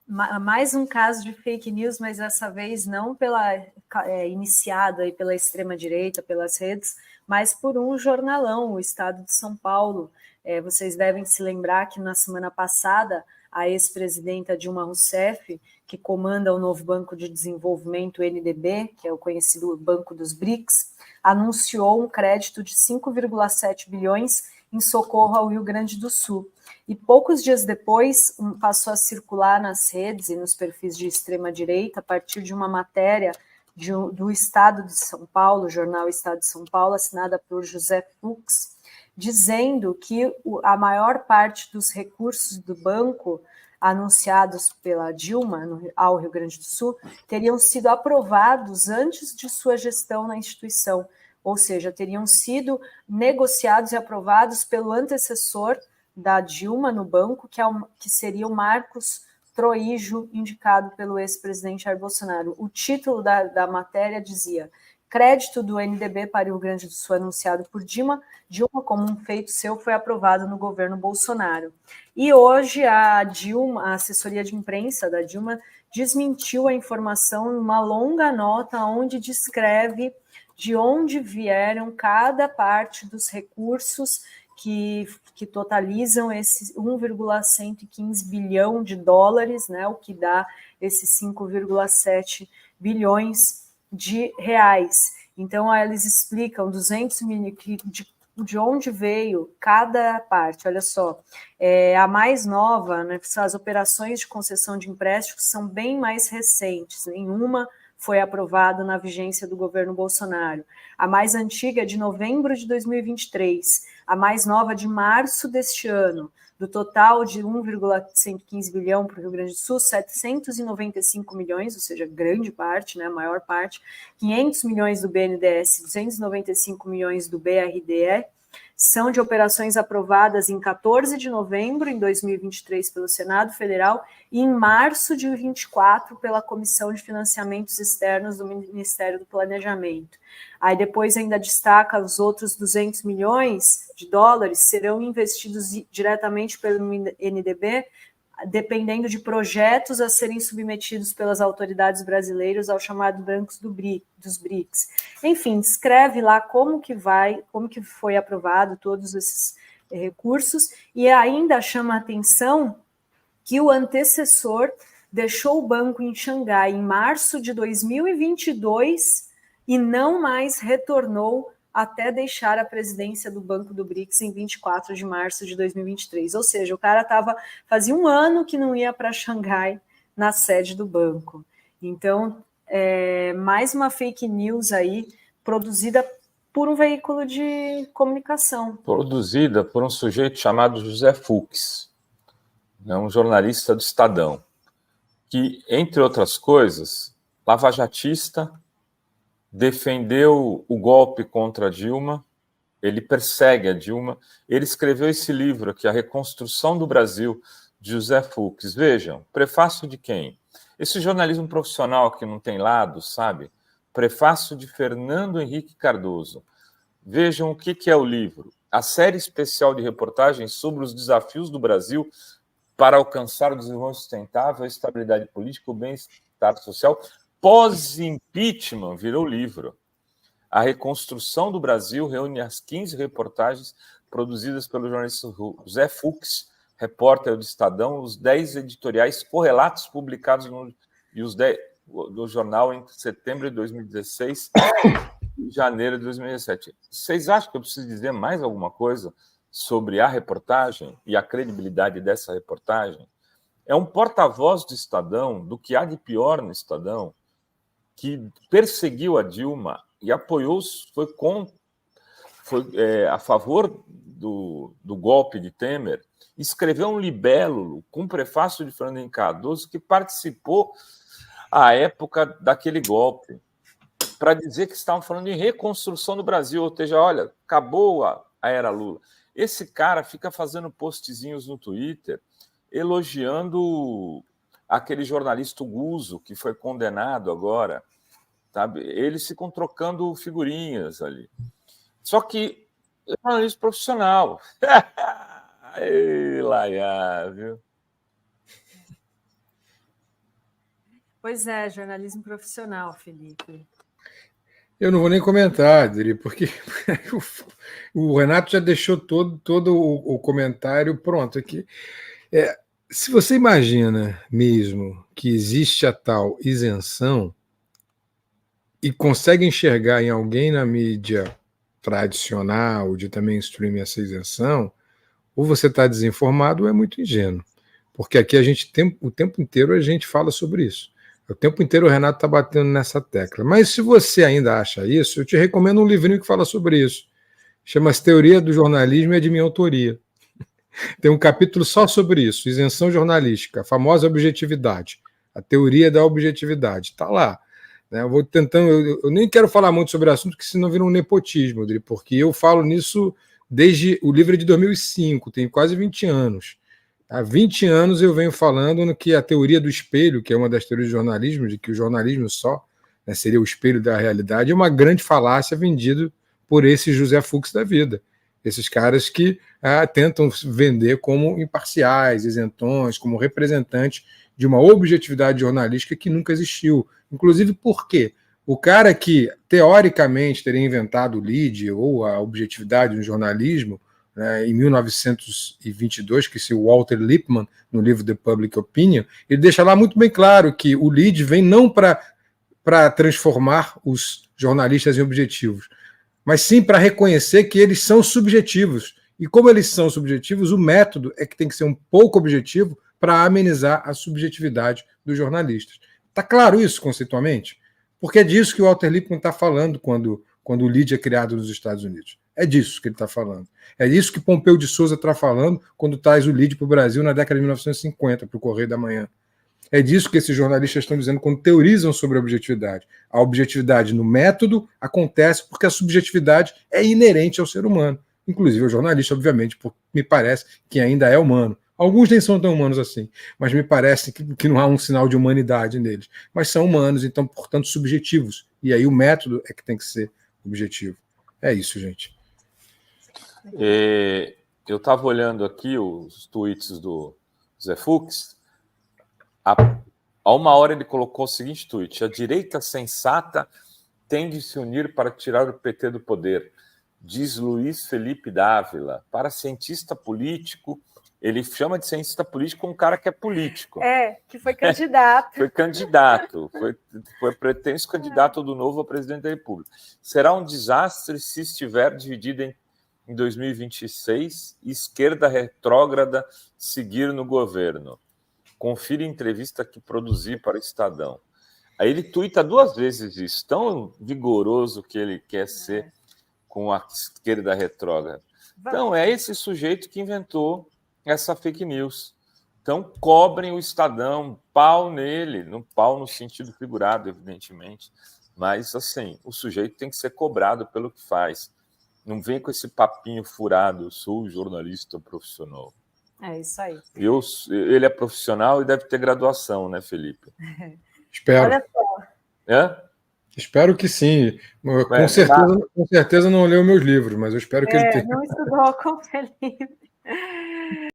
mais um caso de fake news, mas dessa vez não iniciado aí pela extrema-direita, pelas redes, mas por um jornalão, o Estado de São Paulo. Vocês devem se lembrar que na semana passada, a ex-presidenta Dilma Rousseff, que comanda o novo Banco de Desenvolvimento, o NDB, que é o conhecido Banco dos BRICS, anunciou um crédito de 5,7 bilhões em socorro ao Rio Grande do Sul. E poucos dias depois passou a circular nas redes e nos perfis de extrema-direita, a partir de uma matéria do Estado de São Paulo, jornal Estado de São Paulo, assinada por José Fux, dizendo que a maior parte dos recursos do banco anunciados pela Dilma ao Rio Grande do Sul teriam sido aprovados antes de sua gestão na instituição, ou seja, teriam sido negociados e aprovados pelo antecessor da Dilma no banco, que seria o Marcos Troijo, indicado pelo ex-presidente Jair Bolsonaro. O título da matéria dizia: crédito do NDB para o Rio Grande do Sul anunciado por Dilma, como um feito seu, foi aprovado no governo Bolsonaro. E hoje a assessoria de imprensa da Dilma desmentiu a informação numa longa nota onde descreve de onde vieram cada parte dos recursos que totalizam esse 1,115 bilhão de dólares, né, o que dá esses 5,7 bilhões de reais. Então, eles explicam 200 mil de onde veio cada parte. Olha só, a mais nova, né, as operações de concessão de empréstimos são bem mais recentes, nenhuma foi aprovada na vigência do governo Bolsonaro. A mais antiga é de novembro de 2023, a mais nova de março deste ano. Do total de 1,115 bilhão para o Rio Grande do Sul, 795 milhões, ou seja, grande parte, né, a maior parte, 500 milhões do BNDES, 295 milhões do BRDE, são de operações aprovadas em 14 de novembro de 2023 pelo Senado Federal e em março de 2024 pela Comissão de Financiamentos Externos do Ministério do Planejamento. Aí depois ainda destaca os outros 200 milhões de dólares serão investidos diretamente pelo NDB, dependendo de projetos a serem submetidos pelas autoridades brasileiras ao chamado Bancos dos BRICS. Enfim, descreve lá como que foi aprovado todos esses recursos, e ainda chama a atenção que o antecessor deixou o banco em Xangai em março de 2022 e não mais retornou até deixar a presidência do Banco do BRICS em 24 de março de 2023. Ou seja, o cara fazia um ano que não ia para Xangai na sede do banco. Então, mais uma fake news aí, produzida por um veículo de comunicação. Produzida por um sujeito chamado José Fux, um jornalista do Estadão, que, entre outras coisas, lavajatista, defendeu o golpe contra a Dilma, ele persegue a Dilma, ele escreveu esse livro aqui, A Reconstrução do Brasil, de José Fux. Vejam, prefácio de quem? Esse jornalismo profissional que não tem lado, sabe? Prefácio de Fernando Henrique Cardoso. Vejam o que é o livro. A série especial de reportagens sobre os desafios do Brasil para alcançar o desenvolvimento sustentável, a estabilidade política, o bem-estar social, pós-impeachment, virou livro. A Reconstrução do Brasil reúne as 15 reportagens produzidas pelo jornalista José Fux, repórter do Estadão, os 10 editoriais correlatos publicados no jornal entre setembro de 2016 e janeiro de 2017. Vocês acham que eu preciso dizer mais alguma coisa sobre a reportagem e a credibilidade dessa reportagem? É um porta-voz do Estadão, do que há de pior no Estadão, que perseguiu a Dilma e apoiou, foi a favor do golpe de Temer, escreveu um libélulo com prefácio de Fernando Henrique Cardoso, que participou à época daquele golpe, para dizer que estavam falando em reconstrução do Brasil, ou seja, olha, acabou a era Lula. Esse cara fica fazendo postzinhos no Twitter elogiando aquele jornalista Guzzo, que foi condenado agora, sabe? Eles ficam trocando figurinhas ali. Só que é um jornalismo profissional. Ei, Laia, viu? Pois é, jornalismo profissional, Felipe. Eu não vou nem comentar, Adri, porque o Renato já deixou todo o comentário pronto aqui. Se você imagina mesmo que existe a tal isenção e consegue enxergar em alguém na mídia tradicional, de também mainstream, essa isenção, ou você está desinformado ou é muito ingênuo. Porque aqui o tempo inteiro a gente fala sobre isso. O tempo inteiro o Renato está batendo nessa tecla. Mas se você ainda acha isso, eu te recomendo um livrinho que fala sobre isso. Chama-se Teoria do Jornalismo e é de minha autoria. Tem um capítulo só sobre isso, isenção jornalística, a famosa objetividade, a teoria da objetividade. Está lá. Né? Eu vou tentando, eu nem quero falar muito sobre o assunto, porque senão vira um nepotismo, porque eu falo nisso desde o livro é de 2005, tem quase 20 anos. Há 20 anos eu venho falando no que a teoria do espelho, que é uma das teorias do jornalismo, de que o jornalismo só, né, seria o espelho da realidade, é uma grande falácia vendida por esse José Fux da vida. Esses caras que tentam vender como imparciais, isentões, como representantes de uma objetividade jornalística que nunca existiu. Inclusive, por quê? O cara que, teoricamente, teria inventado o lead ou a objetividade no jornalismo, né, em 1922, que é o Walter Lippmann, no livro The Public Opinion, ele deixa lá muito bem claro que o lead vem não para transformar os jornalistas em objetivos, mas sim para reconhecer que eles são subjetivos. E como eles são subjetivos, o método é que tem que ser um pouco objetivo para amenizar a subjetividade dos jornalistas. Está claro isso conceitualmente? Porque é disso que o Walter Lippmann está falando quando o lead é criado nos Estados Unidos. É disso que ele está falando. É disso que Pompeu de Souza está falando quando traz o lead para o Brasil na década de 1950, para o Correio da Manhã. É disso que esses jornalistas estão dizendo quando teorizam sobre a objetividade. A objetividade no método acontece porque a subjetividade é inerente ao ser humano. Inclusive ao jornalista, obviamente, porque me parece que ainda é humano. Alguns nem são tão humanos assim, mas me parece que não há um sinal de humanidade neles. Mas são humanos, então, portanto, subjetivos. E aí o método é que tem que ser objetivo. É isso, gente. Eu estava olhando aqui os tweets do Zé Fux. Há uma hora ele colocou o seguinte tweet: a direita sensata tem de se unir para tirar o PT do poder, diz Luiz Felipe Dávila. Para cientista político, ele chama de cientista político um cara que é político. Que foi candidato. Foi candidato, foi pretenso candidato do Novo a presidente da República. Será um desastre se estiver dividido em 2026 e esquerda retrógrada seguir no governo. Confira a entrevista que produzi para o Estadão. Aí ele tuita 2 vezes isso, tão vigoroso que ele quer ser com a esquerda retrógrada. Então, é esse sujeito que inventou essa fake news. Então, cobrem o Estadão, pau nele, pau no sentido figurado, evidentemente, mas, assim, o sujeito tem que ser cobrado pelo que faz. Não vem com esse papinho furado, eu sou jornalista profissional. É isso aí. Ele é profissional e deve ter graduação, né, Felipe? Espero. Olha só. Espero que sim. Com certeza não leu meus livros, mas eu espero que ele tenha. Não estudou com o Felipe.